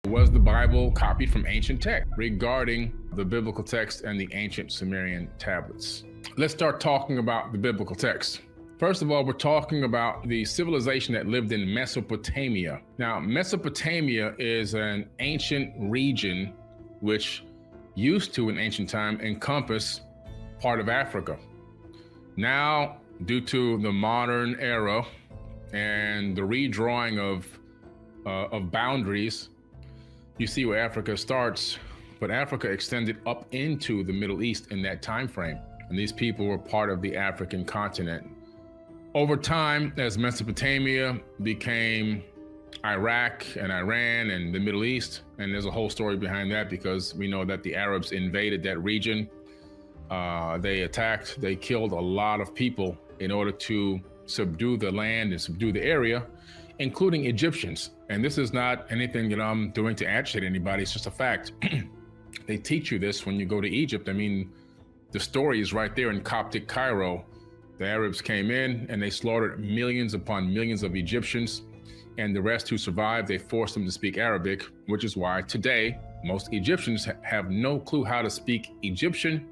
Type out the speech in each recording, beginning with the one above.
Was the Bible copied from ancient text regarding the biblical text and the ancient Sumerian tablets? Let's start talking about the biblical text. First of all, we're talking about the civilization that lived in Mesopotamia. Now, Mesopotamia is an ancient region which used to, in ancient time, encompass part of Africa. Now, due to the modern era and the redrawing of boundaries, you see where Africa starts, but Africa extended up into the Middle East in that time frame. And these people were part of the African continent. Over time, as Mesopotamia became Iraq and Iran and the Middle East, and there's a whole story behind that because we know that the Arabs invaded that region. They attacked, they killed a lot of people in order to subdue the land and subdue the area, including Egyptians. And this is not anything that I'm doing to agitate anybody, it's just a fact. They teach you this when you go to Egypt. I mean, the story is right there in Coptic Cairo. The Arabs came in and they slaughtered millions upon millions of Egyptians, and the rest who survived, they forced them to speak Arabic, which is why today, most Egyptians have no clue how to speak Egyptian,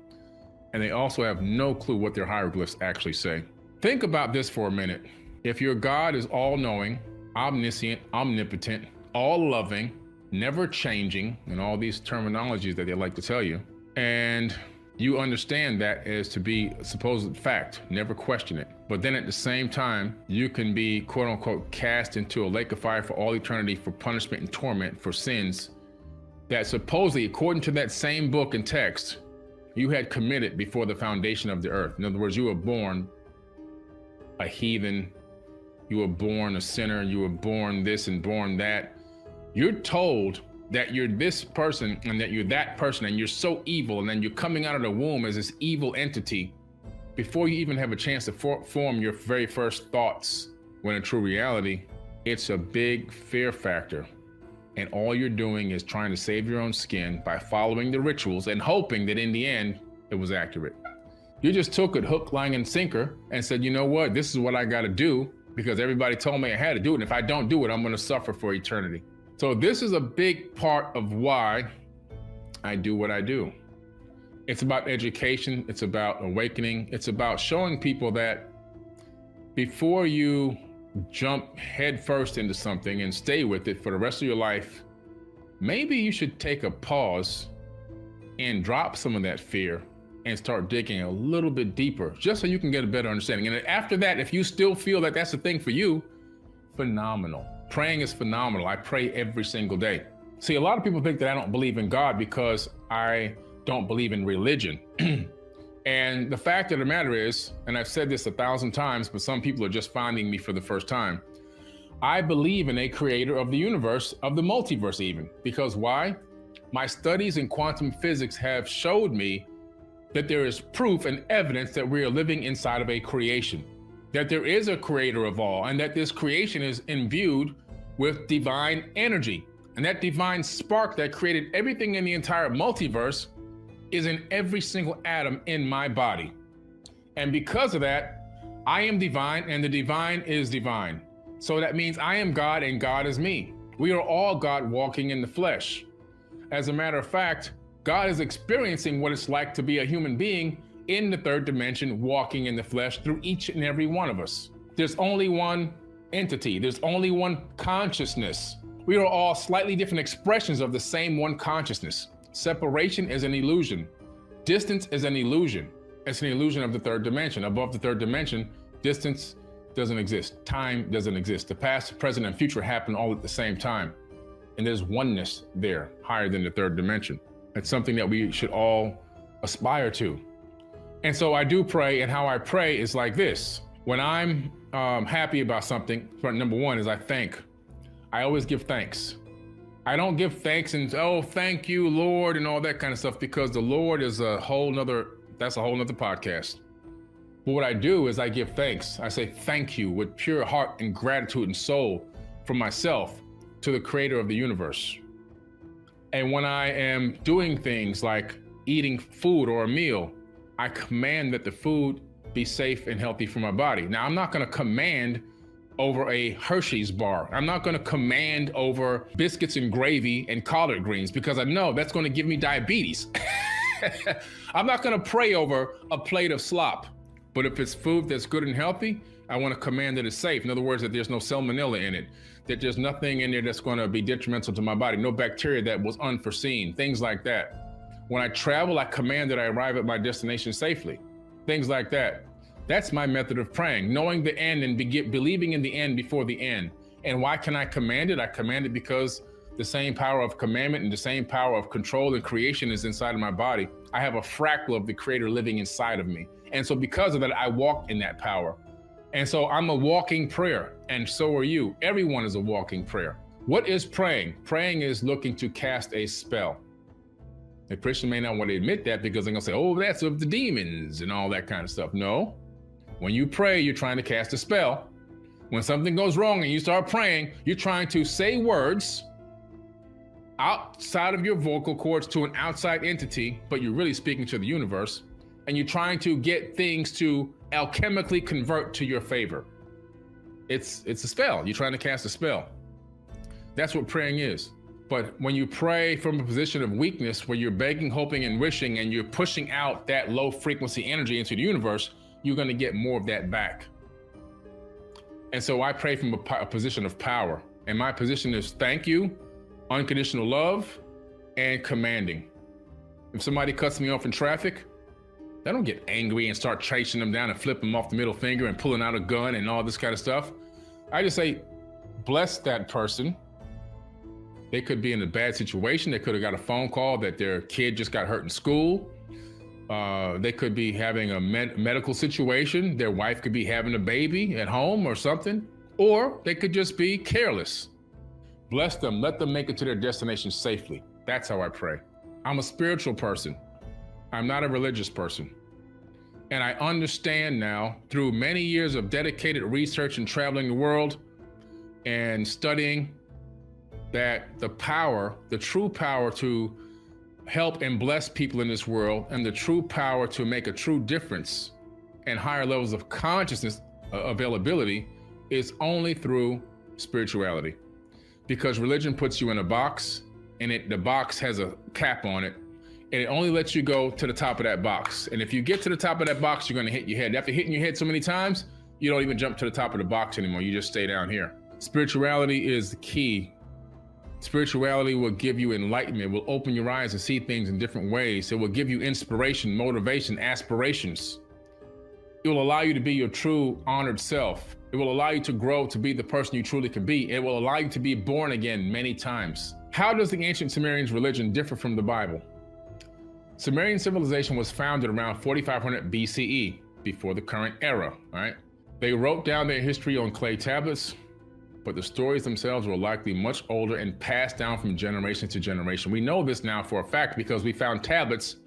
and they also have no clue what their hieroglyphs actually say. Think about this for a minute. If your God is all-knowing, omniscient, omnipotent, all-loving, never changing, and all these terminologies that they like to tell you, and you understand that as to be a supposed fact, never question it. But then at the same time, you can be quote unquote cast into a lake of fire for all eternity for punishment and torment for sins that supposedly, according to that same book and text, you had committed before the foundation of the earth. In other words, you were born a heathen, you were born a sinner, you were born this and born that. You're told that you're this person and that you're that person and you're so evil, and then you're coming out of the womb as this evil entity before you even have a chance to form your very first thoughts, when in true reality, it's a big fear factor. And all you're doing is trying to save your own skin by following the rituals and hoping that in the end, it was accurate. You just took it hook, line, and sinker and said, you know what, this is what I gotta do because everybody told me I had to do it. And if I don't do it, I'm gonna suffer for eternity. So this is a big part of why I do what I do. It's about education, it's about awakening, it's about showing people that before you jump headfirst into something and stay with it for the rest of your life, maybe you should take a pause and drop some of that fear and start digging a little bit deeper, just so you can get a better understanding. And after that, if you still feel that that's the thing for you, phenomenal. Praying is phenomenal. I pray every single day. See, a lot of people think that I don't believe in God because I don't believe in religion. And the fact of the matter is, and I've said this 1,000 times, but some people are just finding me for the first time, I believe in a creator of the universe, of the multiverse even. Because why? My studies in quantum physics have showed me that there is proof and evidence that we are living inside of a creation, that there is a creator of all, and that this creation is imbued with divine energy. And that divine spark that created everything in the entire multiverse is in every single atom in my body. And because of that, I am divine and the divine is divine. So that means I am God and God is me. We are all God walking in the flesh. As a matter of fact, God is experiencing what it's like to be a human being in the third dimension, walking in the flesh through each and every one of us. There's only one entity. There's only one consciousness. We are all slightly different expressions of the same one consciousness. Separation is an illusion. Distance is an illusion. It's an illusion of the third dimension. Above the third dimension, distance doesn't exist. Time doesn't exist. The past, present, and future happen all at the same time. And there's oneness there, higher than the third dimension. It's something that we should all aspire to. And so I do pray, and how I pray is like this. When I'm happy about something, number one is I thank. I always give thanks. I don't give thanks and, oh, thank you, Lord, and all that kind of stuff, because the Lord is that's a whole nother podcast. But what I do is I give thanks. I say thank you with pure heart and gratitude and soul from myself to the creator of the universe. And when I am doing things like eating food or a meal, I command that the food be safe and healthy for my body. Now, I'm not going to command over a Hershey's bar. I'm not going to command over biscuits and gravy and collard greens because I know that's going to give me diabetes. I'm not going to pray over a plate of slop. But if it's food that's good and healthy, I want to command that it's safe. In other words, that there's no salmonella in it, that there's nothing in there that's going to be detrimental to my body, no bacteria that was unforeseen, things like that. When I travel, I command that I arrive at my destination safely, things like that. That's my method of praying, knowing the end and believing in the end before the end. And why can I command it? I command it because the same power of commandment and the same power of control and creation is inside of my body. I have a fractal of the Creator living inside of me. And so because of that, I walk in that power. And so I'm a walking prayer, and so are you. Everyone is a walking prayer. What is praying? Praying is looking to cast a spell. A Christian may not want to admit that because they're going to say, oh, that's of the demons and all that kind of stuff. No. When you pray, you're trying to cast a spell. When something goes wrong and you start praying, you're trying to say words outside of your vocal cords to an outside entity, but you're really speaking to the universe, and you're trying to get things to alchemically convert to your favor. It's a spell. You're trying to cast a spell. That's what praying is. But when you pray from a position of weakness, where you're begging, hoping, and wishing, and you're pushing out that low frequency energy into the universe, you're going to get more of that back. And so I pray from a position of power. And my position is thank you, unconditional love, and commanding. If somebody cuts me off in traffic, I don't get angry and start chasing them down and flip them off the middle finger and pulling out a gun and all this kind of stuff. I just say, bless that person. They could be in a bad situation. They could have got a phone call that their kid just got hurt in school. They could be having a medical situation. Their wife could be having a baby at home or something. Or they could just be careless. Bless them. Let them make it to their destination safely. That's how I pray. I'm a spiritual person. I'm not a religious person. And I understand now, through many years of dedicated research and traveling the world and studying, that the power, the true power to help and bless people in this world, and the true power to make a true difference and higher levels of consciousness availability, is only through spirituality. Because religion puts you in a box, and the box has a cap on it, and it only lets you go to the top of that box. And if you get to the top of that box, you're going to hit your head. After hitting your head so many times, you don't even jump to the top of the box anymore. You just stay down here. Spirituality is the key. Spirituality will give you enlightenment, will open your eyes to see things in different ways. It will give you inspiration, motivation, aspirations. It will allow you to be your true honored self. It will allow you to grow to be the person you truly can be. It will allow you to be born again many times. How does the ancient Sumerians' religion differ from the Bible? Sumerian civilization was founded around 4500 BCE, before the current era, right? They wrote down their history on clay tablets, but the stories themselves were likely much older and passed down from generation to generation. We know this now for a fact because we found tablets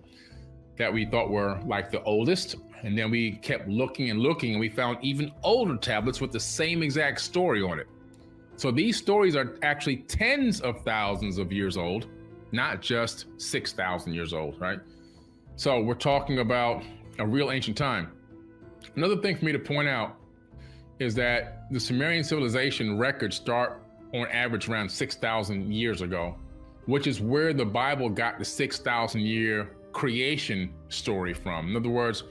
that we thought were like the oldest, and then we kept looking and looking, and we found even older tablets with the same exact story on it. So these stories are actually tens of thousands of years old, not just 6,000 years old, right? So we're talking about a real ancient time. Another thing for me to point out is that the Sumerian civilization records start on average around 6,000 years ago, which is where the Bible got the 6,000 year creation story from. In other words,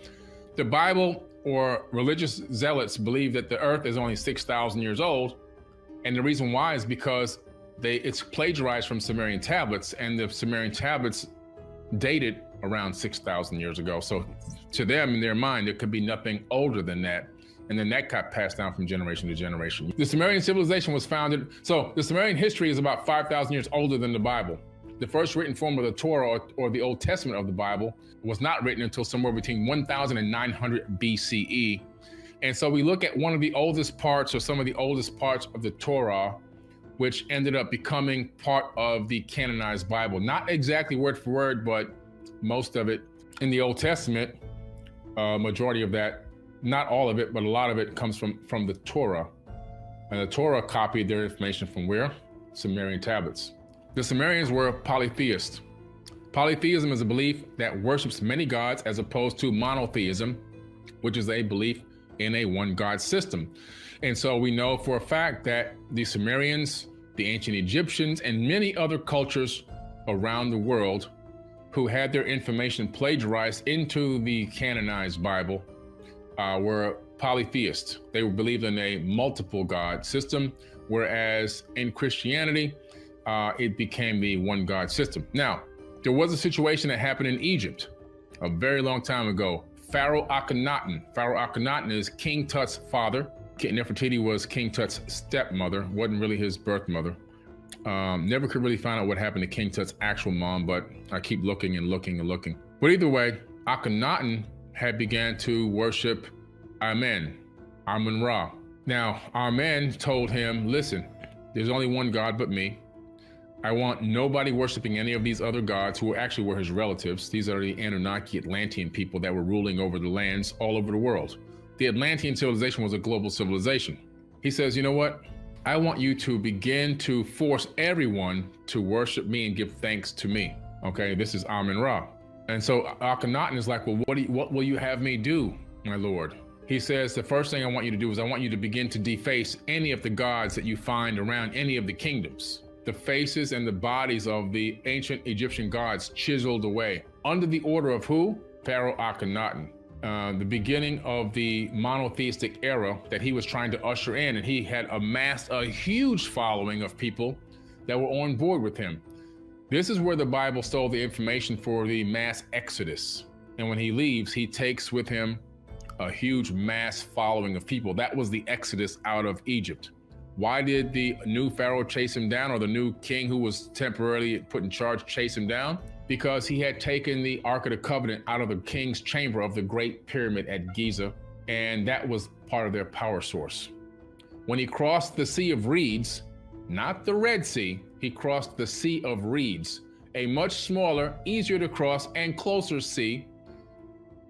the Bible or religious zealots believe that the earth is only 6,000 years old. And the reason why is because it's plagiarized from Sumerian tablets, and the Sumerian tablets dated around 6,000 years ago. So to them, in their mind, there could be nothing older than that. And then that got passed down from generation to generation. The Sumerian civilization was founded, so the Sumerian history is about 5,000 years older than the Bible. The first written form of the Torah, or the Old Testament of the Bible, was not written until somewhere between 1,000 and 900 BCE. And so we look at one of the oldest parts, or some of the oldest parts of the Torah, which ended up becoming part of the canonized Bible. Not exactly word for word, but most of it in the Old Testament, majority of that, not all of it, but a lot of it comes from the Torah. And the Torah copied their information from where? Sumerian tablets. The Sumerians were polytheists. Polytheism is a belief that worships many gods as opposed to monotheism, which is a belief in a one God system. And so we know for a fact that the Sumerians, the ancient Egyptians, and many other cultures around the world who had their information plagiarized into the canonized Bible were polytheists. They believed in a multiple God system, whereas in Christianity, it became the one God system. Now, there was a situation that happened in Egypt a very long time ago. Pharaoh Akhenaten. Pharaoh Akhenaten is King Tut's father. Nefertiti was King Tut's stepmother, wasn't really his birth mother. Never could really find out what happened to King Tut's actual mom, but I keep looking and looking and looking. But either way, Akhenaten had began to worship Amen, Amun-Ra. Now, Amen told him, listen, there's only one God but me. I want nobody worshiping any of these other gods who actually were his relatives. These are the Anunnaki Atlantean people that were ruling over the lands all over the world. The Atlantean civilization was a global civilization. He says, you know what? I want you to begin to force everyone to worship me and give thanks to me. Okay, this is Amun-Ra. And so Akhenaten is like, well, what will you have me do, my lord? He says, the first thing I want you to do is I want you to begin to deface any of the gods that you find around any of the kingdoms. The faces and the bodies of the ancient Egyptian gods chiseled away. Under the order of who? Pharaoh Akhenaten. The beginning of the monotheistic era that he was trying to usher in, and he had amassed a huge following of people that were on board with him. This is where the Bible stole the information for the mass exodus. And when he leaves, he takes with him a huge mass following of people. That was the exodus out of Egypt. Why did the new Pharaoh chase him down, or the new king who was temporarily put in charge chase him down? Because he had taken the Ark of the Covenant out of the king's chamber of the Great Pyramid at Giza, and that was part of their power source. When he crossed the Sea of Reeds, not the Red Sea, he crossed the Sea of Reeds, a much smaller, easier to cross, and closer sea.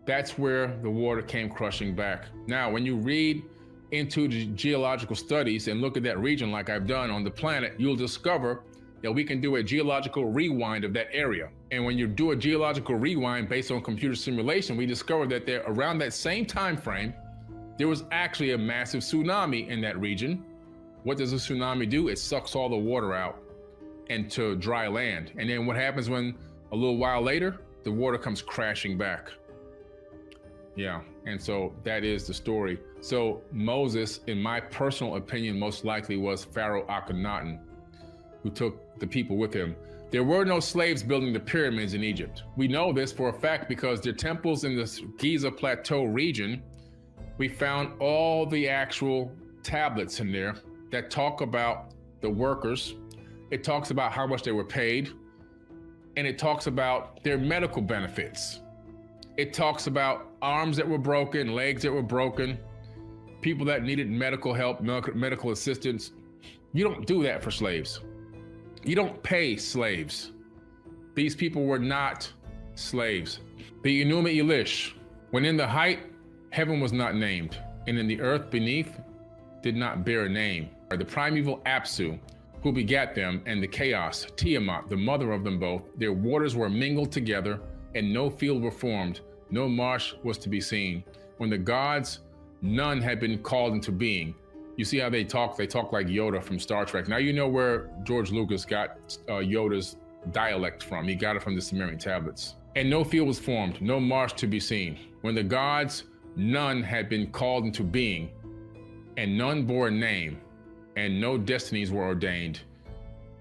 That's where the water came crushing back. Now, when you read into the geological studies and look at that region like I've done on the planet, you'll discover that we can do a geological rewind of that area. And when you do a geological rewind based on computer simulation, we discovered that there, around that same time frame, there was actually a massive tsunami in that region. What does a tsunami do? It sucks all the water out into dry land. And then what happens when a little while later, the water comes crashing back? Yeah, and so that is the story. So Moses, in my personal opinion, most likely was Pharaoh Akhenaten, who took the people with him. There were no slaves building the pyramids in Egypt. We know this for a fact because their temples in the Giza Plateau region, we found all the actual tablets in there that talk about the workers. It talks about how much they were paid, and it talks about their medical benefits. It talks about arms that were broken, legs that were broken, people that needed medical help, medical assistance. You don't do that for slaves. You don't pay slaves. These people were not slaves. The Enuma Elish, when in the height, heaven was not named, and in the earth beneath did not bear a name. The primeval Apsu, who begat them, and the chaos, Tiamat, the mother of them both, their waters were mingled together, and no field were formed, no marsh was to be seen. When the gods, none had been called into being. You see how they talk like Yoda from Star Trek. Now you know where George Lucas got Yoda's dialect from. He got it from the Sumerian tablets. And no field was formed, no marsh to be seen. When the gods, none had been called into being, and none bore a name, and no destinies were ordained.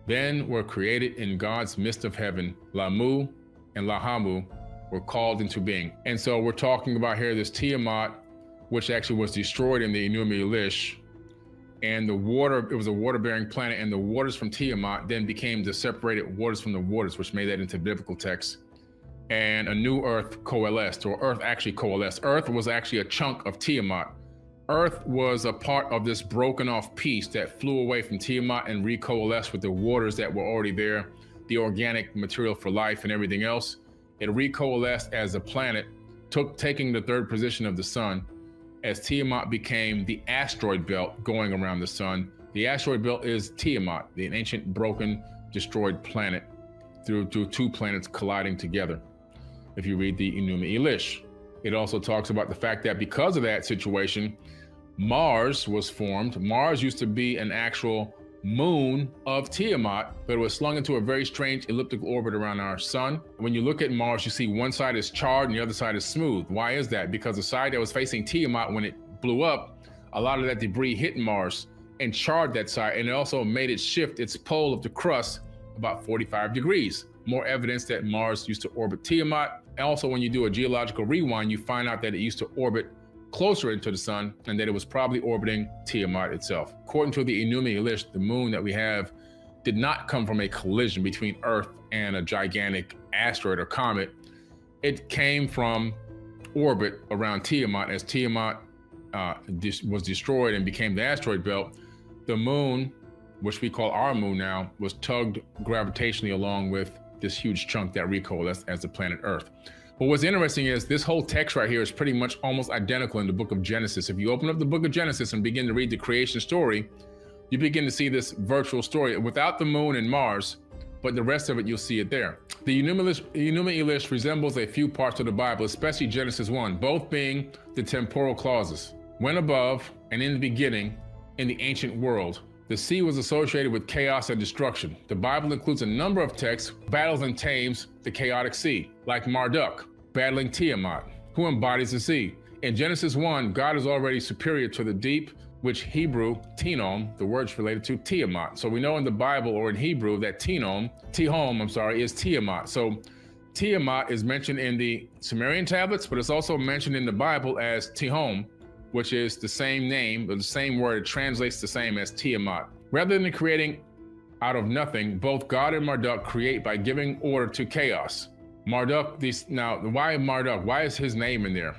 Then were created in God's midst of heaven, Lamu and Lahamu were called into being. And so we're talking about here this Tiamat, which actually was destroyed in the Enuma Elish. And the water, it was a water-bearing planet, and the waters from Tiamat then became the separated waters from the waters, which made that into biblical text. And a new earth coalesced, or earth actually coalesced. Earth was actually a chunk of Tiamat. Earth was a part of this broken off piece that flew away from Tiamat and recoalesced with the waters that were already there, the organic material for life and everything else. It recoalesced as a planet, taking the third position of the sun, as Tiamat became the asteroid belt going around the sun. The asteroid belt is Tiamat, the ancient, broken, destroyed planet, through two planets colliding together. If you read the Enuma Elish, it also talks about the fact that because of that situation, Mars was formed. Mars used to be an actual moon of Tiamat, but it was slung into a very strange elliptical orbit around our sun. When you look at Mars, you see one side is charred and the other side is smooth. Why is that? Because the side that was facing Tiamat, when it blew up, a lot of that debris hit Mars and charred that side, and it also made it shift its pole of the crust about 45 degrees. More evidence that Mars used to orbit Tiamat. Also, when you do a geological rewind, you find out that it used to orbit closer into the sun and that it was probably orbiting Tiamat itself. According to the Enuma Elish, the moon that we have did not come from a collision between Earth and a gigantic asteroid or comet. It came from orbit around Tiamat. As Tiamat was destroyed and became the asteroid belt, the moon, which we call our moon now, was tugged gravitationally along with this huge chunk that we call as the planet Earth. But what's interesting is this whole text right here is pretty much almost identical in the book of Genesis. If you open up the book of Genesis and begin to read the creation story, you begin to see this virtual story without the moon and Mars, but the rest of it, you'll see it there. The Enuma Elish resembles a few parts of the Bible, especially Genesis 1, both being the temporal clauses. When above and in the beginning, in the ancient world, the sea was associated with chaos and destruction. The Bible includes a number of texts, battles and tames the chaotic sea, like Marduk battling Tiamat, who embodies the sea. In Genesis 1, God is already superior to the deep, which Hebrew, Tinom, the word's related to Tiamat. So we know in the Bible or in Hebrew that Tihom, is Tiamat. So Tiamat is mentioned in the Sumerian tablets, but it's also mentioned in the Bible as Tihom, which is the same name, but the same word. It translates the same as Tiamat. Rather than creating out of nothing, both God and Marduk create by giving order to chaos. Marduk, why Marduk? Why is his name in there?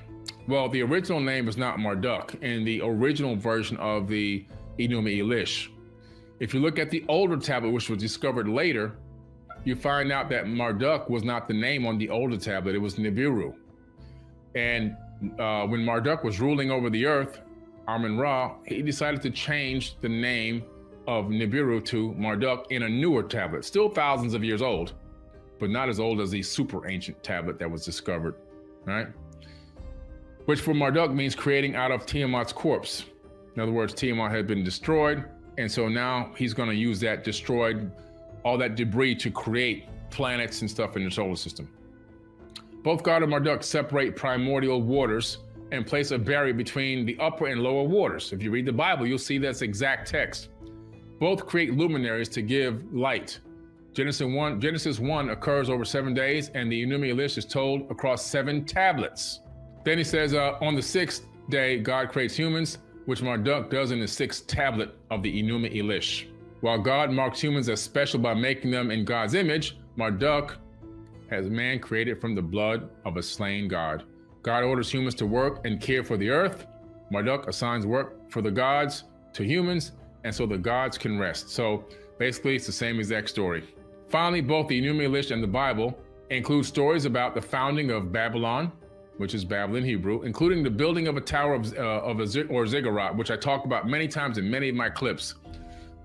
Well, the original name is not Marduk in the original version of the Enuma Elish. If you look at the older tablet, which was discovered later, you find out that Marduk was not the name on the older tablet, it was Nibiru. And when Marduk was ruling over the earth, Amun-Ra, he decided to change the name of Nibiru to Marduk in a newer tablet, still thousands of years old, but not as old as the super ancient tablet that was discovered, right? Which for Marduk means creating out of Tiamat's corpse. In other words, Tiamat had been destroyed, and so now he's going to use that destroyed, all that debris to create planets and stuff in the solar system. Both God and Marduk separate primordial waters and place a barrier between the upper and lower waters. If you read the Bible, you'll see that's exact text. Both create luminaries to give light. Genesis 1 occurs over 7 days, and the Enuma Elish is told across 7 tablets. Then he says, on the 6th day, God creates humans, which Marduk does in the 6th tablet of the Enuma Elish. While God marks humans as special by making them in God's image, Marduk has man created from the blood of a slain God. God orders humans to work and care for the earth. Marduk assigns work for the gods to humans, and so the gods can rest. So basically, it's the same exact story. Finally, both the Enuma Elish and the Bible include stories about the founding of Babylon, which is Babel in Hebrew, including the building of a tower or ziggurat, which I talk about many times in many of my clips.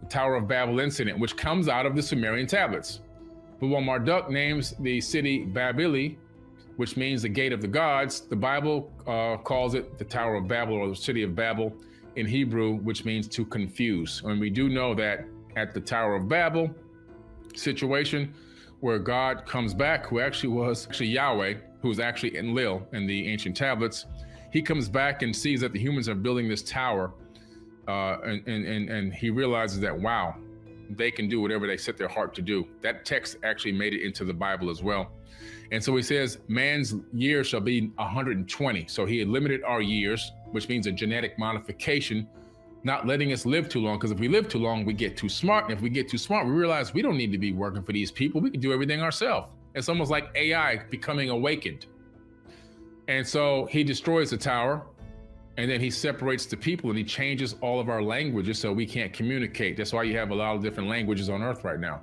The Tower of Babel incident, which comes out of the Sumerian tablets. But when Marduk names the city Babili, which means the gate of the gods, the Bible calls it the Tower of Babel or the city of Babel in Hebrew, which means to confuse. And we do know that at the Tower of Babel situation where God comes back, who actually was Yahweh, who was actually Enlil in the ancient tablets, he comes back and sees that the humans are building this tower, and he realizes that, wow, they can do whatever they set their heart to do. That text actually made it into the Bible as well. And so he says, man's years shall be 120. So he had limited our years, which means a genetic modification, not letting us live too long. Because if we live too long, we get too smart. And if we get too smart, we realize we don't need to be working for these people. We can do everything ourselves. It's almost like AI becoming awakened. And so he destroys the tower, and then he separates the people, and he changes all of our languages so we can't communicate. That's why you have a lot of different languages on Earth right now,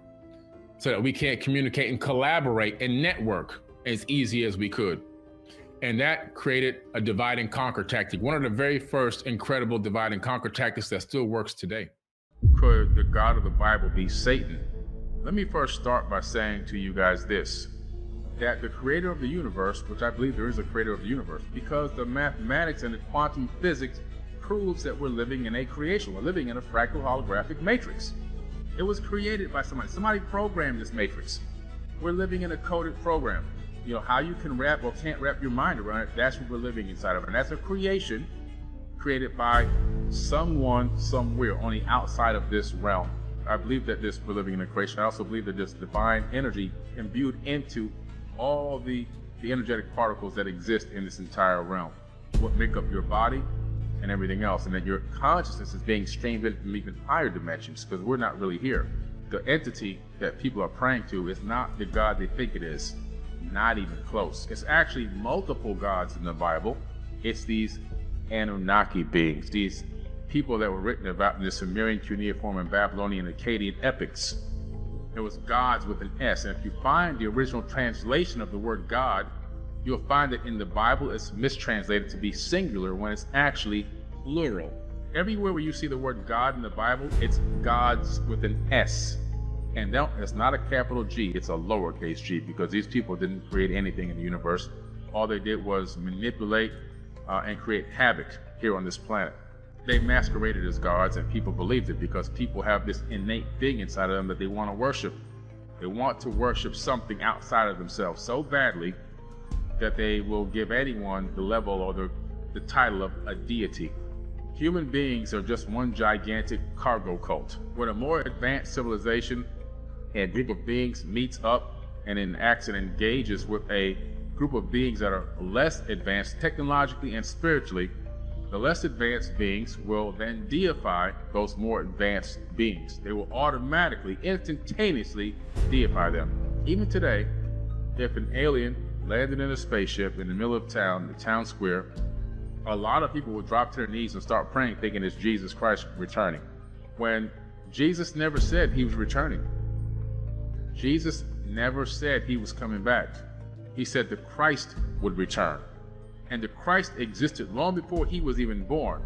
so that we can't communicate and collaborate and network as easy as we could. And that created a divide and conquer tactic, one of the very first incredible divide and conquer tactics that still works today. Could the God of the Bible be Satan? Let me first start by saying to you guys this, that the creator of the universe, which I believe there is a creator of the universe, because the mathematics and the quantum physics proves that we're living in a creation. We're living in a fractal holographic matrix. It was created by somebody. Somebody programmed this matrix. We're living in a coded program. You know, how you can wrap or can't wrap your mind around it, that's what we're living inside of. And that's a creation created by someone somewhere on the outside of this realm. I believe that we're living in a creation. I also believe that this divine energy imbued into all the energetic particles that exist in this entire realm, what make up your body and everything else, and that your consciousness is being streamed in from even higher dimensions, because we're not really here. The entity that people are praying to is not the God they think it is, not even close. It's actually multiple gods in the Bible. It's these Anunnaki beings, these people that were written about in the Sumerian, cuneiform, and Babylonian, Akkadian epics. It was gods with an S, and if you find the original translation of the word God, you'll find that in the Bible it's mistranslated to be singular when it's actually plural. Everywhere where you see the word God in the Bible, it's gods with an S. And it's not a capital G, it's a lowercase g, because these people didn't create anything in the universe. All they did was manipulate and create havoc here on this planet. They masqueraded as gods, and people believed it because people have this innate thing inside of them that they want to worship. They want to worship something outside of themselves so badly that they will give anyone the level or the title of a deity. Human beings are just one gigantic cargo cult. When a more advanced civilization and group of beings meets up and enacts and engages with a group of beings that are less advanced technologically and spiritually, the less advanced beings will then deify those more advanced beings. They will automatically, instantaneously deify them. Even today, if an alien landed in a spaceship in the middle of town, the town square, a lot of people will drop to their knees and start praying, thinking it's Jesus Christ returning, when Jesus never said he was returning. Jesus never said he was coming back. He said the Christ would return. And the Christ existed long before he was even born.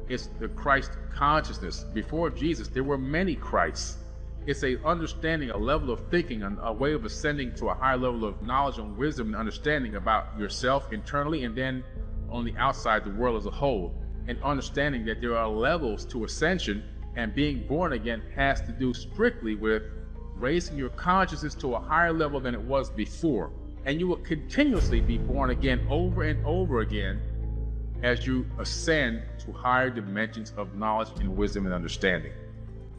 It's the Christ consciousness. Before Jesus, there were many Christs. It's a understanding, a level of thinking, a way of ascending to a high level of knowledge and wisdom and understanding about yourself internally, and then on the outside, the world as a whole. And understanding that there are levels to ascension, and being born again has to do strictly with raising your consciousness to a higher level than it was before. And you will continuously be born again over and over again as you ascend to higher dimensions of knowledge and wisdom and understanding.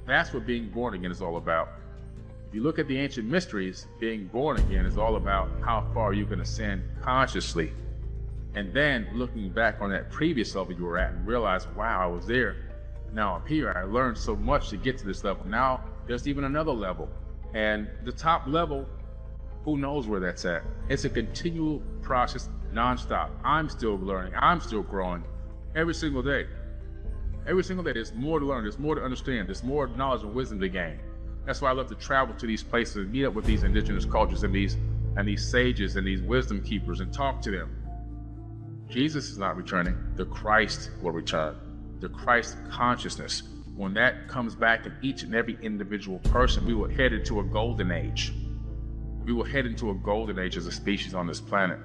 That's what being born again is all about. If you look at the ancient mysteries, being born again is all about how far you can ascend consciously. And then looking back on that previous level you were at and realize, wow, I was there. Now I'm here. I learned so much to get to this level. Now there's even another level. And the top level, who knows where that's at? It's a continual process, nonstop. I'm still learning. I'm still growing every single day. Every single day, there's more to learn. There's more to understand. There's more knowledge and wisdom to gain. That's why I love to travel to these places and meet up with these indigenous cultures and these sages and these wisdom keepers and talk to them. Jesus is not returning. The Christ will return. The Christ consciousness. When that comes back in each and every individual person, we will head into a golden age. We will head into a golden age as a species on this planet.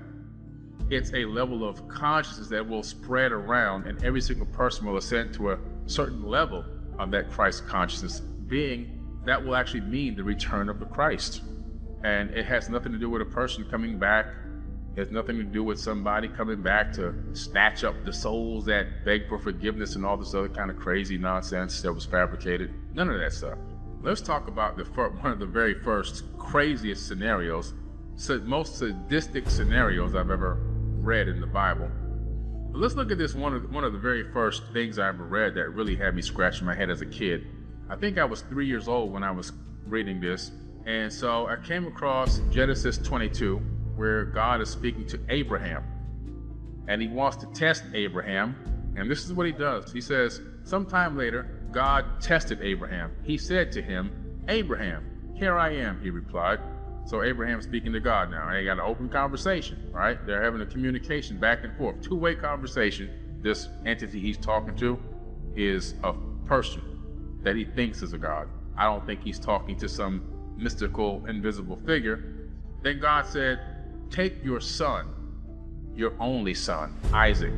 It's a level of consciousness that will spread around, and every single person will ascend to a certain level of that Christ consciousness being. That will actually mean the return of the Christ. And it has nothing to do with a person coming back. It has nothing to do with somebody coming back to snatch up the souls that beg for forgiveness and all this other kind of crazy nonsense that was fabricated. None of that stuff. Let's talk about one of the very first craziest scenarios, most sadistic scenarios I've ever read in the Bible. But let's look at this one of the very first things I ever read that really had me scratching my head as a kid. I think I was 3 years old when I was reading this, and so I came across Genesis 22, where God is speaking to Abraham, and he wants to test Abraham, and this is what he does. He says, sometime later, God tested Abraham. He said to him, Abraham, here I am, he replied. So Abraham's speaking to God now. They got an open conversation, right? They're having a communication back and forth, two-way conversation. This entity he's talking to is a person that he thinks is a God. I don't think he's talking to some mystical, invisible figure. Then God said, take your son, your only son, Isaac,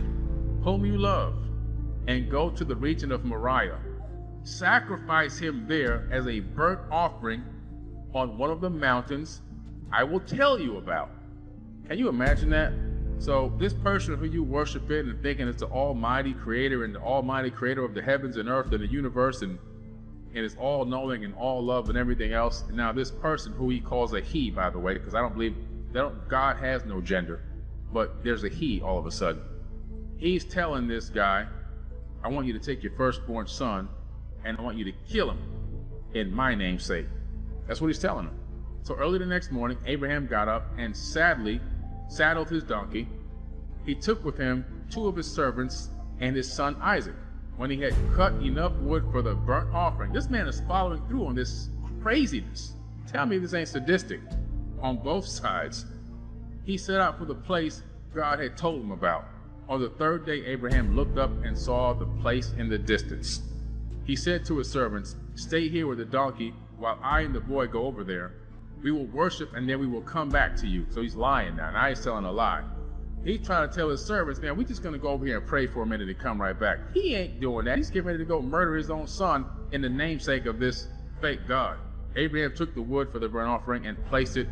whom you love, and go to the region of Moriah. Sacrifice him there as a burnt offering on one of the mountains I will tell you about. Can you imagine that? So this person who you worship in and thinking it's the almighty creator and the almighty creator of the heavens and earth and the universe and is all knowing and all love and everything else. And now this person who he calls a he, by the way, because I don't believe God has no gender, but there's a he all of a sudden. He's telling this guy, I want you to take your firstborn son and I want you to kill him in my name's sake. That's what he's telling him. So early the next morning, Abraham got up and sadly saddled his donkey. He took with him 2 of his servants and his son Isaac. When he had cut enough wood for the burnt offering, this man is following through on this craziness. Tell me this ain't sadistic on both sides. He set out for the place God had told him about. On the 3rd day, Abraham looked up and saw the place in the distance. He said to his servants, stay here with the donkey while I and the boy go over there. We will worship and then we will come back to you. So he's lying now. Now he's telling a lie. He's trying to tell his servants, man, we're just going to go over here and pray for a minute and come right back. He ain't doing that. He's getting ready to go murder his own son in the namesake of this fake God. Abraham took the wood for the burnt offering and placed it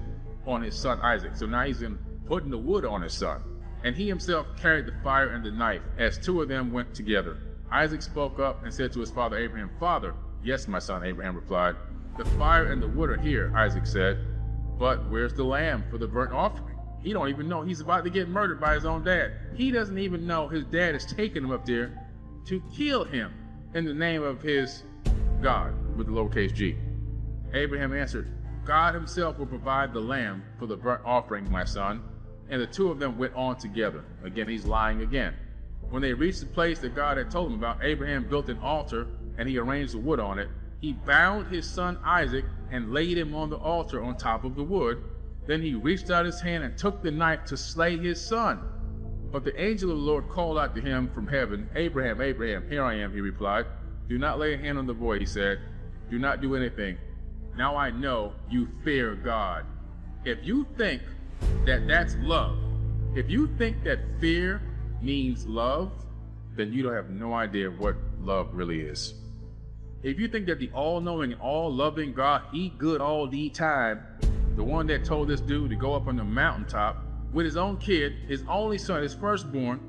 on his son Isaac. So now he's putting the wood on his son. And he himself carried the fire and the knife as 2 of them went together. Isaac spoke up and said to his father Abraham, Father, yes, my son, Abraham replied. The fire and the wood are here, Isaac said, but where's the lamb for the burnt offering? He don't even know he's about to get murdered by his own dad. He doesn't even know his dad is taking him up there to kill him in the name of his God, with the lowercase g. Abraham answered, God himself will provide the lamb for the burnt offering, my son. And the 2 of them went on together. Again, he's lying again. When they reached the place that God had told him about, Abraham built an altar and he arranged the wood on it. He bound his son Isaac and laid him on the altar on top of the wood. Then he reached out his hand and took the knife to slay his son. But the angel of the Lord called out to him from heaven, Abraham, Abraham, here I am, he replied. Do not lay a hand on the boy, he said. Do not do anything. Now I know you fear God. If you think that that's love, if you think that fear means love, then you don't have no idea what love really is. If you think that the all-knowing and all-loving God, he good all the time, the one that told this dude to go up on the mountaintop with his own kid, his only son, his firstborn,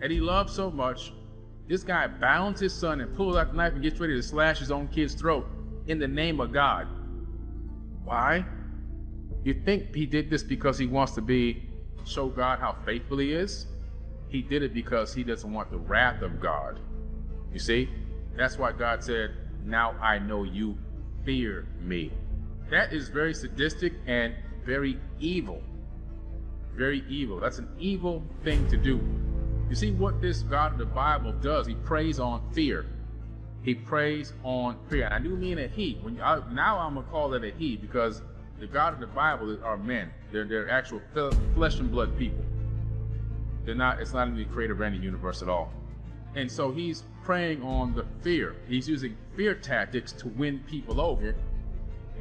and he loved so much, this guy bounds his son and pulls out the knife and gets ready to slash his own kid's throat in the name of God. Why? You think he did this because he wants to show God how faithful he is? He did it because he doesn't want the wrath of God. You see? That's why God said, now I know you fear me. That is very sadistic and very evil. Very evil. That's an evil thing to do. You see what this God of the Bible does? He preys on fear. He preys on fear. And I do mean a he. Now I'm going to call it a he because the God of the Bible are men. They're actual flesh and blood people. It's not in the creator of any universe at all. And so he's preying on the fear. He's using fear tactics to win people over.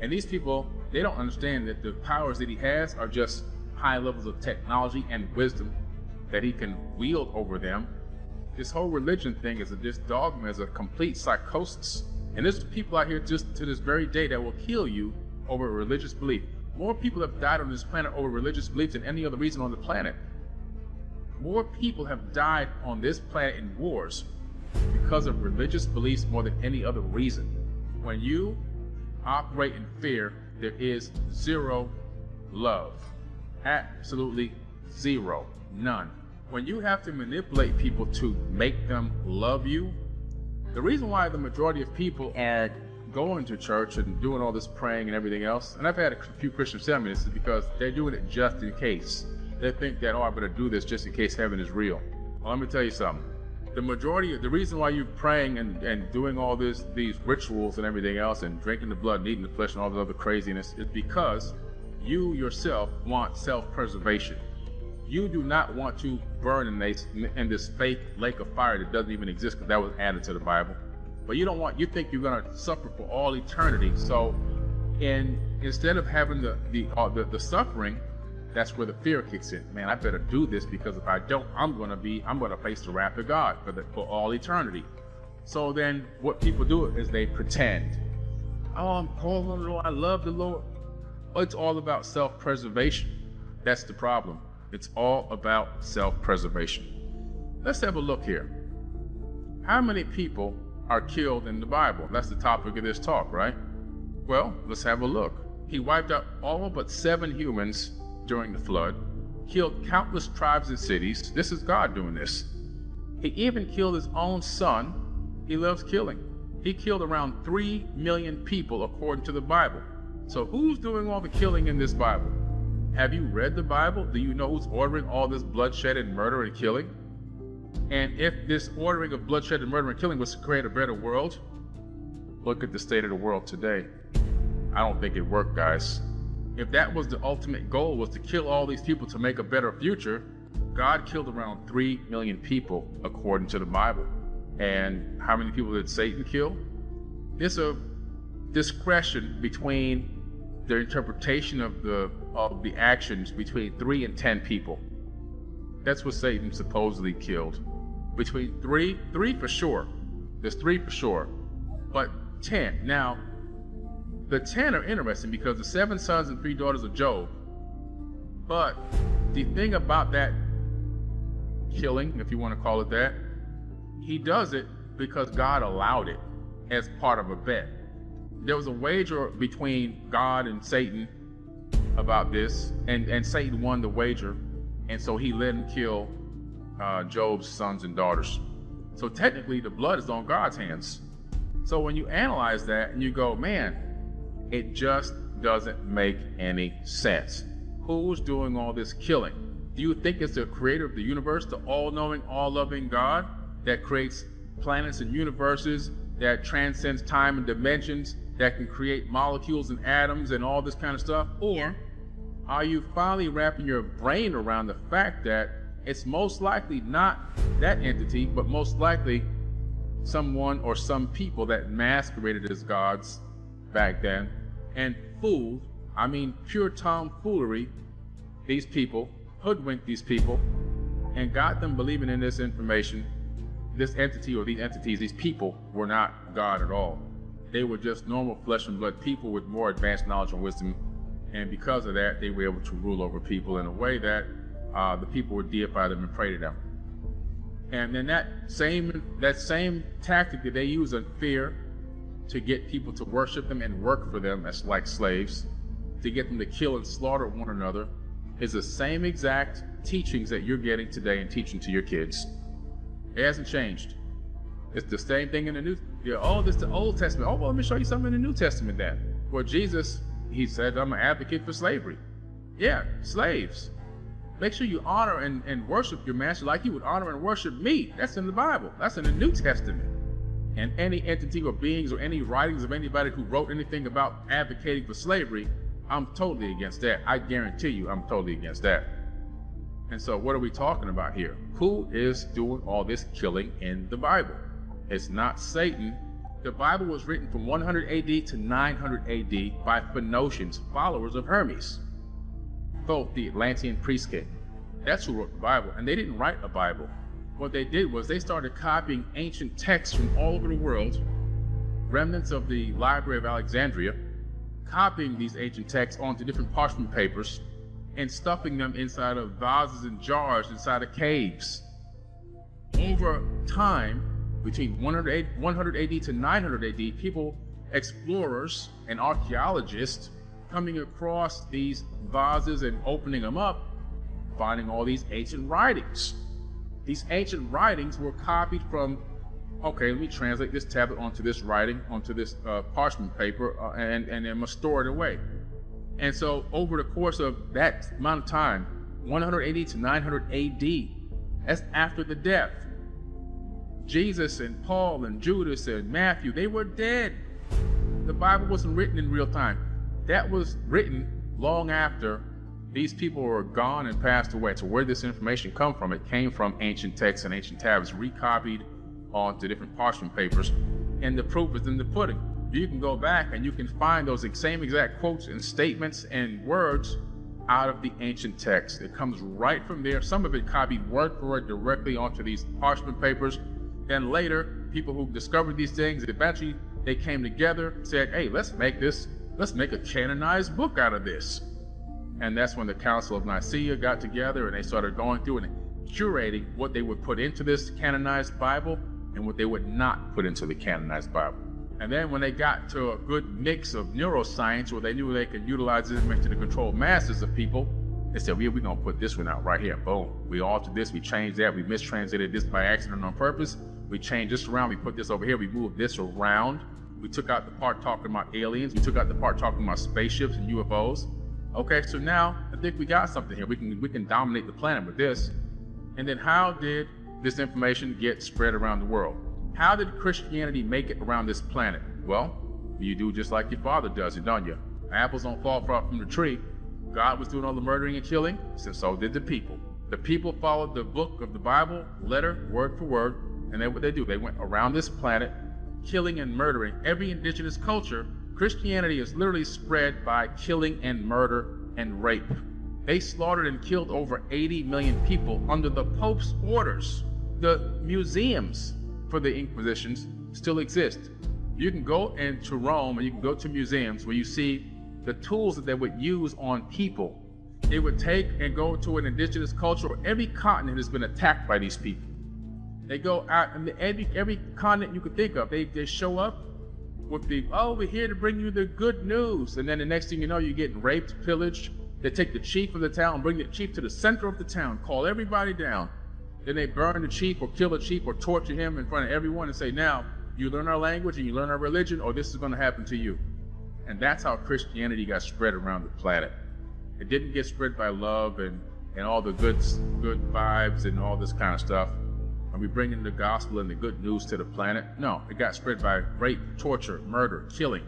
And these people, they don't understand that the powers that he has are just high levels of technology and wisdom that he can wield over them. This whole religion thing this dogma is a complete psychosis. And there's people out here just to this very day that will kill you over a religious belief. More people have died on this planet over religious beliefs than any other reason on the planet. More people have died on this planet in wars because of religious beliefs more than any other reason. When you operate in fear, there is zero love. Absolutely zero. None. When you have to manipulate people to make them love you, the reason why the majority of people are going to church and doing all this praying and everything else, and I've had a few Christians tell me this, is because they're doing it just in case. They think that, I'm going to do this just in case heaven is real. Well, let me tell you something. The reason why you're praying and doing all these rituals and everything else and drinking the blood and eating the flesh and all this other craziness is because you yourself want self-preservation. You do not want to burn in this fake lake of fire that doesn't even exist because that was added to the Bible. But you think you're going to suffer for all eternity. So instead of having the suffering, that's where the fear kicks in. Man, I better do this, because if I don't, I'm gonna face the wrath of God for all eternity. So then what people do is they pretend. Oh, I'm calling on the Lord, I love the Lord. It's all about self-preservation. That's the problem. It's all about self-preservation. Let's have a look here. How many people are killed in the Bible? That's the topic of this talk, right? Well, let's have a look. He wiped out all but 7 humans during the flood, killed countless tribes and cities. This is God doing this. He even killed his own son. He loves killing. He killed around 3 million people according to the Bible. So who's doing all the killing in this Bible? Have you read the Bible? Do you know who's ordering all this bloodshed and murder and killing? And if this ordering of bloodshed and murder and killing was to create a better world, look at the state of the world today. I don't think it worked, guys. If that was the ultimate goal, was to kill all these people to make a better future, God killed around 3 million people according to the Bible. And how many people did Satan kill? There's a discretion between the interpretation of the actions between 3 and 10 people. That's what Satan supposedly killed. Between three for sure. There's 3 for sure, but 10. Now, the 10 are interesting because the 7 sons and 3 daughters of Job. But the thing about that killing, if you want to call it that, he does it because God allowed it as part of a bet. There was a wager between God and Satan about this, and Satan won the wager, and so he let him kill Job's sons and daughters. So technically the blood is on God's hands. So when you analyze that and you go, man, it just doesn't make any sense. Who's doing all this killing? Do you think it's the creator of the universe, the all-knowing, all-loving God that creates planets and universes, that transcends time and dimensions, that can create molecules and atoms and all this kind of stuff? Or are you finally wrapping your brain around the fact that it's most likely not that entity, but most likely someone or some people that masqueraded as gods back then and fooled, I mean pure tomfoolery, these people, hoodwinked these people, and got them believing in this information. This entity or these entities, these people, were not God at all. They were just normal flesh and blood people with more advanced knowledge and wisdom, and because of that, they were able to rule over people in a way that the people would deify them and pray to them. And then that same tactic that they use in fear to get people to worship them and work for them as like slaves, to get them to kill and slaughter one another, is the same exact teachings that you're getting today and teaching to your kids. It hasn't changed. It's the same thing in the New. Oh, this is the Old Testament. Oh, well, let me show you something in the New Testament then. Well, Jesus, he said, I'm an advocate for slavery. Yeah, slaves. Make sure you honor and worship your master like you would honor and worship me. That's in the Bible. That's in the New Testament. And any entity or beings or any writings of anybody who wrote anything about advocating for slavery, I'm totally against that. I guarantee you I'm totally against that. And so what are we talking about here? Who is doing all this killing in the Bible? It's not Satan. The Bible was written from 100 AD to 900 AD by Phoenicians, followers of Hermes, both the Atlantean priest king. That's who wrote the Bible, and they didn't write a Bible. What they did was they started copying ancient texts from all over the world, remnants of the Library of Alexandria, copying these ancient texts onto different parchment papers and stuffing them inside of vases and jars inside of caves. Over time, between 100 AD to 900 AD, people, explorers and archaeologists, coming across these vases and opening them up, finding all these ancient writings. These ancient writings were copied from, okay, let me translate this tablet onto this writing, onto this parchment paper, and then must store it away. And so over the course of that amount of time, 180 to 900 AD, that's after the death. Jesus and Paul and Judas and Matthew, they were dead. The Bible wasn't written in real time. That was written long after these people were gone and passed away. So where did this information come from? It came from ancient texts and ancient tablets, recopied onto different parchment papers, and the proof is in the pudding. You can go back and you can find those same exact quotes and statements and words out of the ancient text. It comes right from there. Some of it copied word for word directly onto these parchment papers. Then later, people who discovered these things, eventually they came together, said, hey, let's make a canonized book out of this. And that's when the Council of Nicaea got together and they started going through and curating what they would put into this canonized Bible and what they would not put into the canonized Bible. And then when they got to a good mix of neuroscience where they knew they could utilize this information to control masses of people, they said, we're going to put this one out right here. Boom. We altered this, we changed that, we mistranslated this by accident on purpose. We changed this around, we put this over here, we moved this around. We took out the part talking about aliens, we took out the part talking about spaceships and UFOs. Okay, so now I think we got something here. We can dominate the planet with this. And then how did this information get spread around the world? How did Christianity make it around this planet? Well, you do just like your father does it, don't you? Apples don't fall far from the tree. God was doing all the murdering and killing, so did the people. The people followed the book of the Bible, letter, word for word, and then what they do, they went around this planet, killing and murdering every indigenous culture. Christianity is literally spread by killing and murder and rape. They slaughtered and killed over 80 million people under the Pope's orders. The museums for the Inquisitions still exist. You can go into Rome and you can go to museums where you see the tools that they would use on people. They would take and go to an indigenous culture, or every continent has been attacked by these people. They go out and every continent you could think of, they show up with the, oh, we're here to bring you the good news. And then the next thing you know, you're getting raped, pillaged. They take the chief of the town, bring the chief to the center of the town, call everybody down. Then they burn the chief or kill the chief or torture him in front of everyone and say, now, you learn our language and you learn our religion or this is going to happen to you. And that's how Christianity got spread around the planet. It didn't get spread by love and all the good vibes and all this kind of stuff. And we bring in the gospel and the good news to the planet. No, it got spread by rape, torture, murder, killing.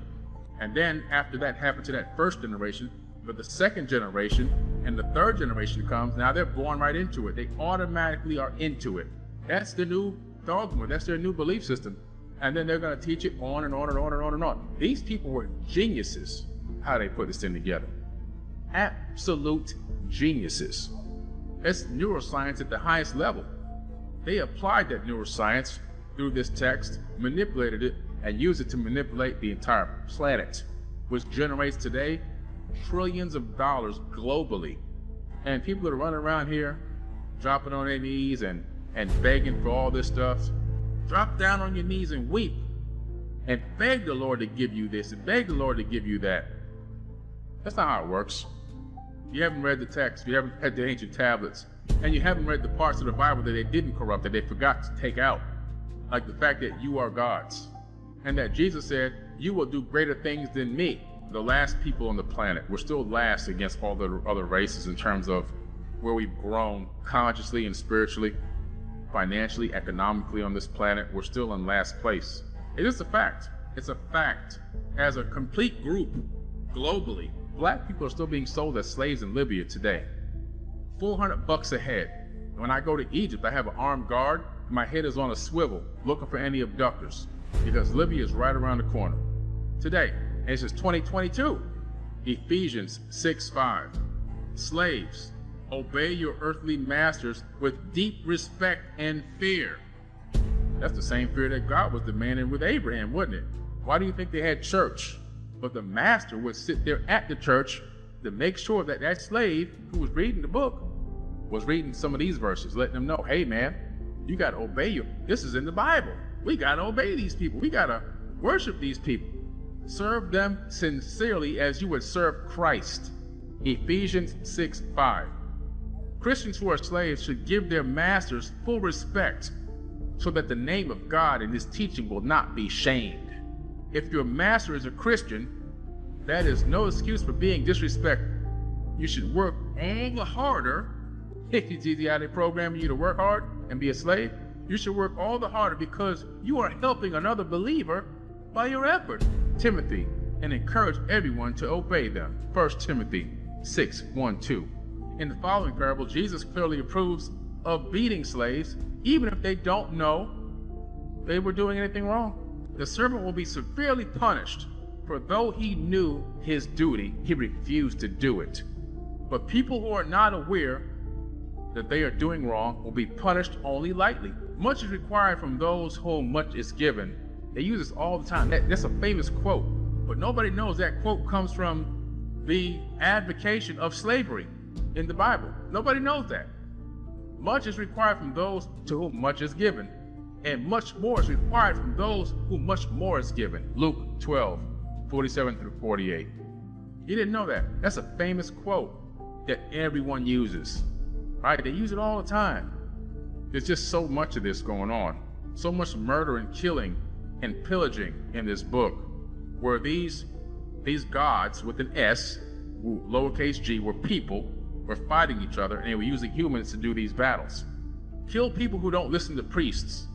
And then after that happened to that first generation, but the second generation and the third generation comes, now they're born right into it. They automatically are into it. That's the new dogma. That's their new belief system. And then they're going to teach it on and on and on and on and on. These people were geniuses, how they put this thing together. Absolute geniuses. That's neuroscience at the highest level. They applied that neuroscience through this text, manipulated it, and used it to manipulate the entire planet, which generates today trillions of dollars globally. And people that are running around here, dropping on their knees and begging for all this stuff, drop down on your knees and weep and beg the Lord to give you this and beg the Lord to give you that. That's not how it works. You haven't read the text, you haven't read the ancient tablets, and you haven't read the parts of the Bible that they didn't corrupt, that they forgot to take out. Like the fact that you are God's. And that Jesus said, you will do greater things than me. The last people on the planet. We're still last against all the other races in terms of where we've grown consciously and spiritually, financially, economically on this planet. We're still in last place. It is a fact. It's a fact. As a complete group, globally, black people are still being sold as slaves in Libya today. $400 a head. When I go to Egypt, I have an armed guard. My head is on a swivel looking for any abductors because Libya is right around the corner. Today, and this is 2022. Ephesians 6:5. Slaves, obey your earthly masters with deep respect and fear. That's the same fear that God was demanding with Abraham, wasn't it? Why do you think they had church? But the master would sit there at the church to make sure that that slave who was reading the book was reading some of these verses, letting them know, hey man, you got to obey you. This is in the Bible. We got to obey these people. We got to worship these people. Serve them sincerely as you would serve Christ. Ephesians 6:5. Christians who are slaves should give their masters full respect so that the name of God and his teaching will not be shamed. If your master is a Christian, that is no excuse for being disrespectful. You should work all the harder. If you see how they programming you to work hard and be a slave, you should work all the harder because you are helping another believer by your effort. Timothy, and encourage everyone to obey them. 1 Timothy 6:1-2. In the following parable, Jesus clearly approves of beating slaves, even if they don't know they were doing anything wrong. The servant will be severely punished, for though he knew his duty, he refused to do it. But people who are not aware that they are doing wrong will be punished only lightly. Much is required from those whom much is given. They use this all the time. That's a famous quote, but nobody knows that quote comes from the advocation of slavery in the Bible. Nobody knows that. Much is required from those to whom much is given, and much more is required from those whom much more is given. Luke 12:47 through 48. You didn't know that? That's a famous quote that everyone uses, right? They use it all the time. There's just so much of this going on. So much murder and killing and pillaging in this book, where these gods with an S, lowercase g, were people, were fighting each other, and they were using humans to do these battles. Kill people who don't listen to priests.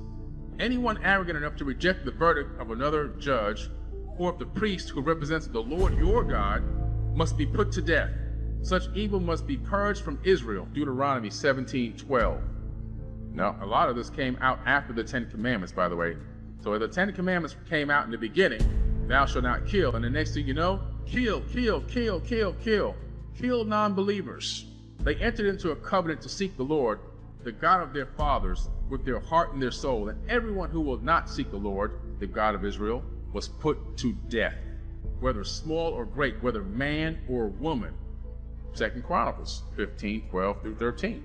Anyone arrogant enough to reject the verdict of another judge or of the priest who represents the Lord your God must be put to death. Such evil must be purged from Israel. Deuteronomy 17:12. Now, a lot of this came out after the 10 Commandments, by the way. So the 10 Commandments came out in the beginning, thou shalt not kill. And the next thing you know, kill non-believers. They entered into a covenant to seek the Lord, the God of their fathers, with their heart and their soul. And everyone who will not seek the Lord, the God of Israel, was put to death, whether small or great, whether man or woman. 2 Chronicles 15:12 through 13.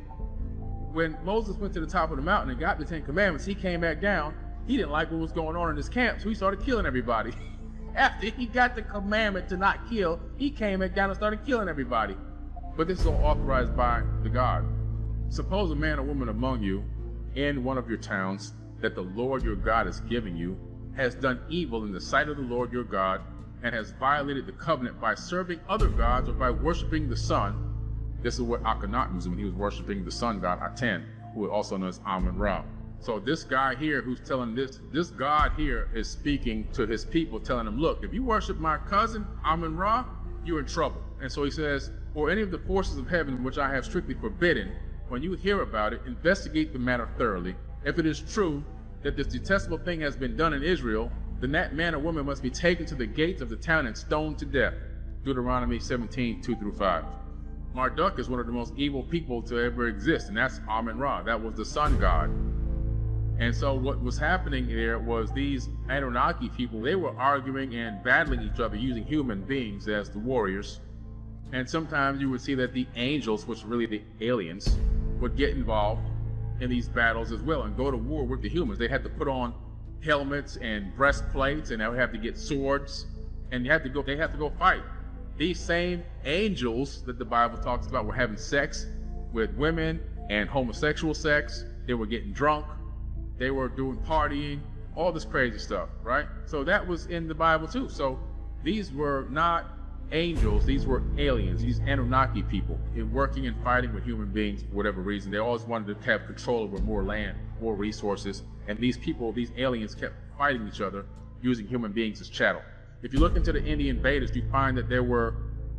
When Moses went to the top of the mountain and got the 10 Commandments, he came back down. He didn't like what was going on in his camp, so he started killing everybody. After he got the commandment to not kill, he came back down and started killing everybody. But this is all authorized by the God. Suppose a man or woman among you in one of your towns that the Lord your God is giving you has done evil in the sight of the Lord your God and has violated the covenant by serving other gods or by worshiping the sun. This is what Akhenaten was when he was worshiping the sun god Aten, who is also known as Amun-Ra. So this guy here who's telling this God here is speaking to his people, telling them, look, if you worship my cousin Amun-Ra, you're in trouble. And so he says, or any of the forces of heaven which I have strictly forbidden, when you hear about it, investigate the matter thoroughly. If it is true that this detestable thing has been done in Israel, then that man or woman must be taken to the gates of the town and stoned to death. Deuteronomy 17:2 through 5. Marduk is one of the most evil people to ever exist, and that's Amun-Ra. That was the sun god. And so what was happening there was these Anunnaki people, they were arguing and battling each other using human beings as the warriors. And sometimes you would see that the angels, which are really the aliens, would get involved in these battles as well and go to war with the humans. They had to put on helmets and breastplates, and they would have to get swords, and they have to go fight. These same angels that the Bible talks about were having sex with women and homosexual sex. They were getting drunk. They were doing partying, all this crazy stuff, right? So that was in the Bible too. So these were not angels, these were aliens, these Anunnaki people working and fighting with human beings for whatever reason. They always wanted to have control over more land, more resources. And these people, these aliens, kept fighting each other using human beings as chattel. If you look into the Indian Vedas, you find that there were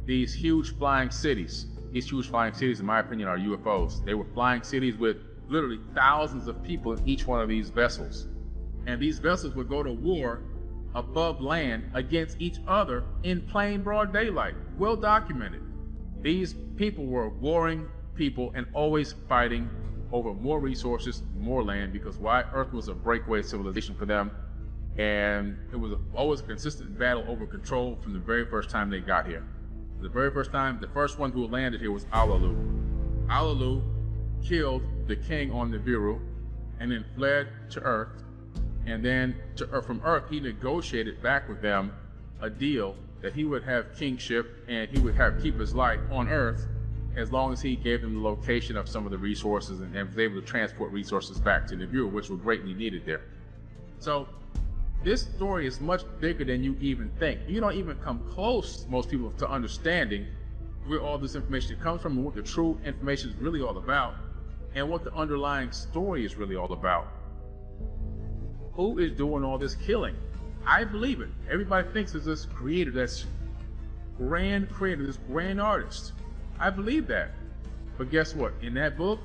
these huge flying cities. These huge flying cities, in my opinion, are UFOs. They were flying cities with literally thousands of people in each one of these vessels. And these vessels would go to war above land against each other in plain broad daylight. Well documented. These people were warring people and always fighting over more resources, more land, because why? Earth was a breakaway civilization for them. And it was always a consistent battle over control from the very first time they got here. The very first time, the first one who landed here was Alalu. Alalu killed the king on Nibiru and then fled to Earth. And then from Earth, he negotiated back with them a deal that he would have kingship and he would keep his life on Earth as long as he gave them the location of some of the resources and was able to transport resources back to Nibiru, which were greatly needed there. So this story is much bigger than you even think. You don't even come close, most people, to understanding where all this information comes from and what the true information is really all about and what the underlying story is really all about. Who is doing all this killing? I believe it. Everybody thinks it's this creator, this grand creator, this grand artist. I believe that. But guess what? In that book,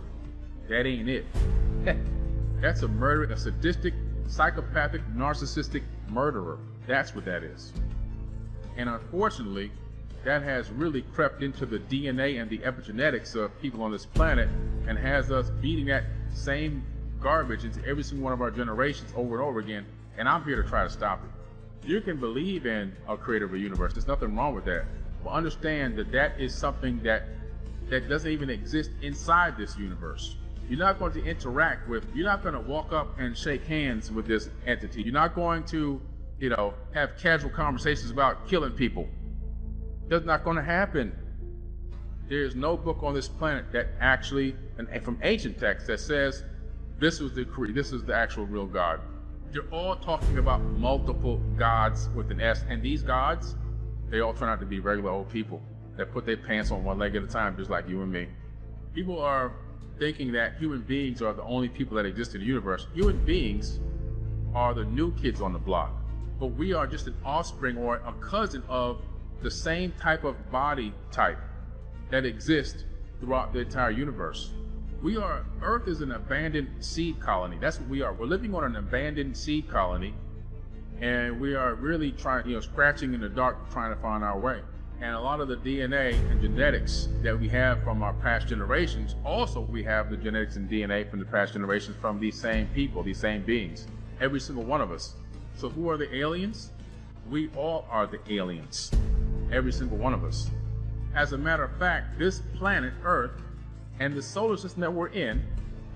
that ain't it. That's a murderer, a sadistic, psychopathic, narcissistic murderer. That's what that is. And unfortunately, that has really crept into the DNA and the epigenetics of people on this planet and has us beating that same garbage into every single one of our generations over and over again. And I'm here to try to stop it. You can believe in a creator of a universe. There's nothing wrong with that. But understand that that is something that doesn't even exist inside this universe. You're not going to interact with, you're not going to walk up and shake hands with this entity. You're not going to, have casual conversations about killing people. That's not going to happen. There's no book on this planet that actually, and from ancient texts, that says this is the actual real God. They're all talking about multiple gods with an S, and these gods, they all turn out to be regular old people that put their pants on one leg at a time, just like you and me. People are thinking that human beings are the only people that exist in the universe. Human beings are the new kids on the block, but we are just an offspring or a cousin of the same type of body type that exists throughout the entire universe. Earth is an abandoned seed colony. That's what we are. We're living on an abandoned seed colony, and we are really trying, scratching in the dark, trying to find our way. And a lot of the DNA and genetics that we have from our past generations, also we have the genetics and DNA from the past generations from these same people, these same beings, every single one of us. So who are the aliens? We all are the aliens, every single one of us. As a matter of fact, this planet Earth and the solar system that we're in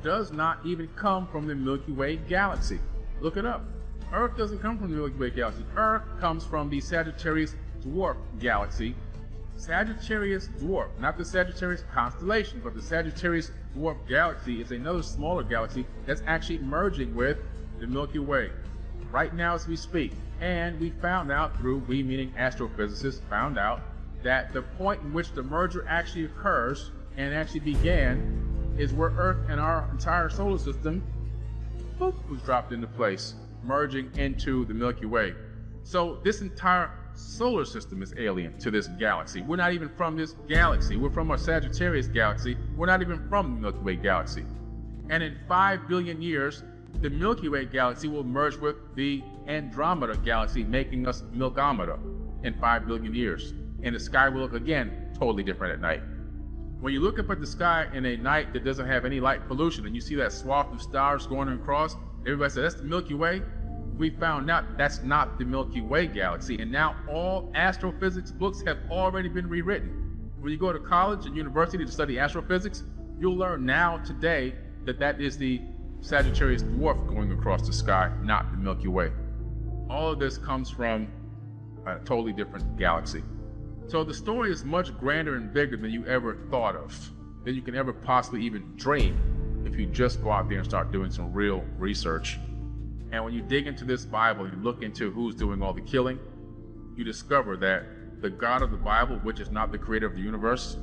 does not even come from the Milky Way galaxy. Look it up. Earth doesn't come from the Milky Way galaxy. Earth comes from the Sagittarius Dwarf galaxy. Sagittarius Dwarf, not the Sagittarius constellation, but the Sagittarius Dwarf galaxy is another smaller galaxy that's actually merging with the Milky Way right now as we speak. And we found out we meaning astrophysicists, found out that the point in which the merger actually occurs and actually began is where Earth and our entire solar system was dropped into place, merging into the Milky Way. So this entire solar system is alien to this galaxy. We're not even from this galaxy. We're from our Sagittarius galaxy. We're not even from the Milky Way galaxy. And in 5 billion years, the Milky Way galaxy will merge with the Andromeda galaxy, making us Milkomeda in 5 billion years. And the sky will look again totally different at night. When you look up at the sky in a night that doesn't have any light pollution and you see that swath of stars going across, everybody says, that's the Milky Way. We found out that's not the Milky Way galaxy. And now all astrophysics books have already been rewritten. When you go to college and university to study astrophysics, you'll learn now today that is the Sagittarius Dwarf going across the sky, not the Milky Way. All of this comes from a totally different galaxy. So the story is much grander and bigger than you ever thought of, than you can ever possibly even dream if you just go out there and start doing some real research. And when you dig into this Bible and you look into who's doing all the killing, you discover that the God of the Bible, which is not the creator of the universe,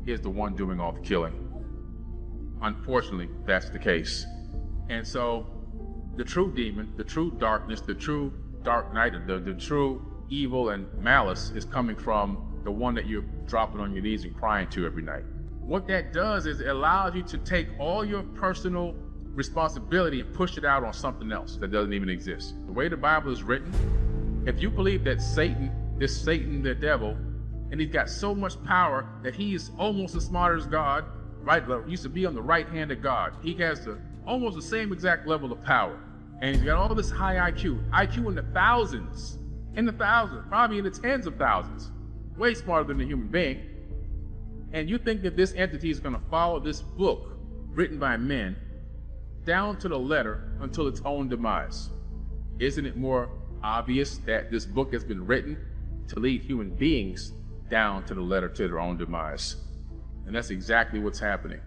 is the one doing all the killing. Unfortunately, that's the case. And so the true demon, the true darkness, the true dark night, the true evil and malice is coming from the one that you're dropping on your knees and crying to every night. What that does is it allows you to take all your personal responsibility and push it out on something else that doesn't even exist. The way the Bible is written, if you believe that Satan, the devil, and he's got so much power that he is almost as smart as God, right? Used to be on the right hand of God. He has almost the same exact level of power. And he's got all this high IQ in the thousands, probably in the tens of thousands, way smarter than a human being. And you think that this entity is going to follow this book written by men down to the letter until its own demise? Isn't it more obvious that this book has been written to lead human beings down to the letter to their own demise? And that's exactly what's happening.